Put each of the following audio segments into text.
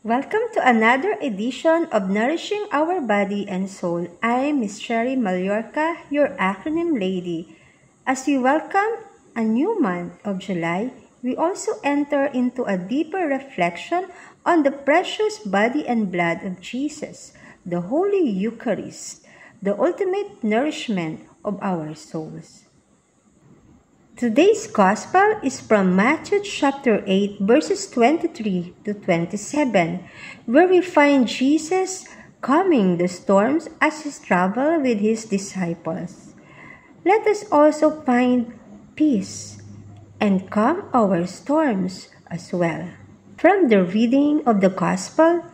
Welcome to another edition of Nourishing Our Body and Soul. I'm Miss Sherry Mallorca, your acronym lady. As we welcome a new month of July, we also enter into a deeper reflection on the precious body and blood of Jesus, the Holy Eucharist, the ultimate nourishment of our souls. Today's Gospel is from Matthew chapter 8, verses 23 to 27, where we find Jesus calming the storms as he travels with his disciples. Let us also find peace and calm our storms as well. From the reading of the Gospel,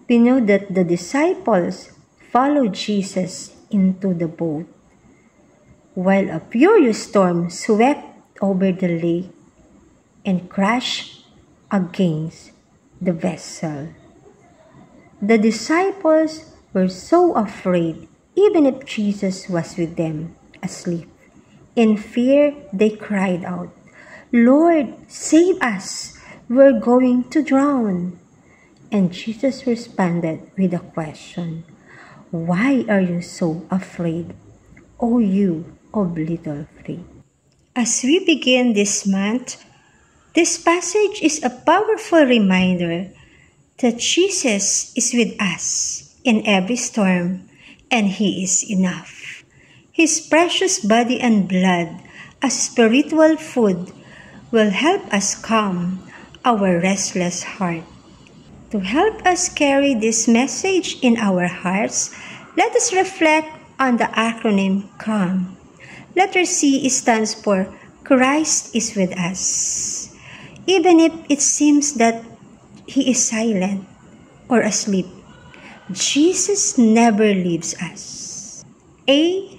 we know that the disciples followed Jesus into the boat, while a furious storm swept over the lake and crashed against the vessel. The disciples were so afraid, even if Jesus was with them, asleep. In fear, they cried out, "Lord, save us! We're going to drown." And Jesus responded with a question, "Why are you so afraid, O you of little faith?" As we begin this month, this passage is a powerful reminder that Jesus is with us in every storm, and He is enough. His precious body and blood as spiritual food will help us calm our restless heart. To help us carry this message in our hearts, let us reflect on the acronym CALM. Letter C stands for Christ is with us. Even if it seems that He is silent or asleep, Jesus never leaves us. A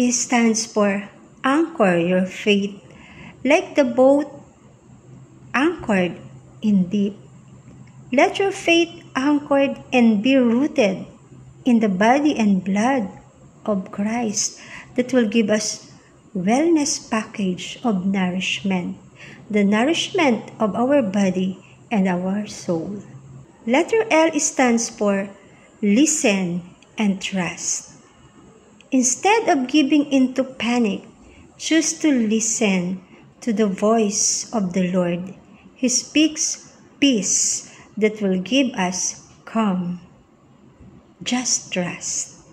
stands for Anchor your faith, like the boat anchored in deep. Let your faith anchored and be rooted in the body and blood of Christ that will give us wellness package of nourishment, the nourishment of our body and our soul. Letter L stands for listen and trust. Instead of giving into panic, choose to listen to the voice of the Lord. He speaks peace that will give us calm. Just trust.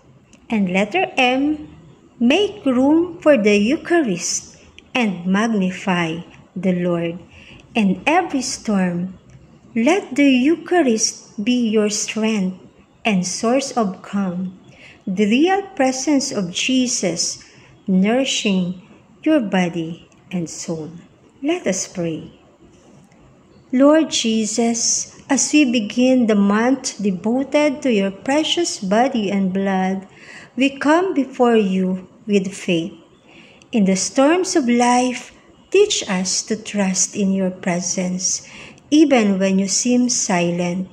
And letter M, make room for the Eucharist and magnify the Lord. In every storm, let the Eucharist be your strength and source of calm, the real presence of Jesus nourishing your body and soul. Let us pray. Lord Jesus, as we begin the month devoted to your precious body and blood, we come before you with faith. In the storms of life, teach us to trust in your presence, even when you seem silent.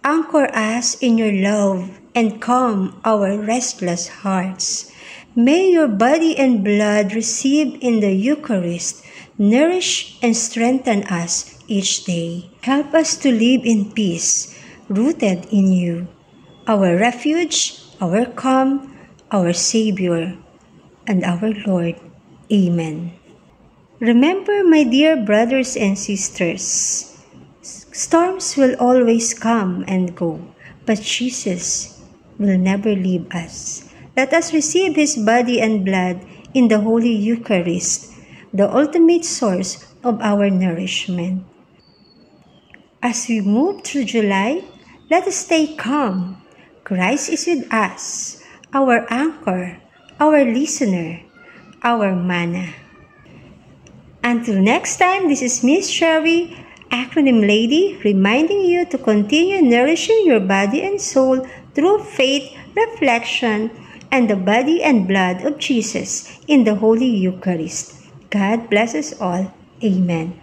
Anchor us in your love and calm our restless hearts. May your body and blood received in the Eucharist nourish and strengthen us each day. Help us to live in peace, rooted in you, our refuge, our calm, our Savior, and our Lord. Amen. Remember, my dear brothers and sisters, storms will always come and go, but Jesus will never leave us. Let us receive His body and blood in the Holy Eucharist, the ultimate source of our nourishment. As we move through July, let us stay calm. Christ is with us, our anchor, our listener, our manna. Until next time, this is Miss Sherry, acronym lady, reminding you to continue nourishing your body and soul through faith, reflection, and the body and blood of Jesus in the Holy Eucharist. God bless us all. Amen.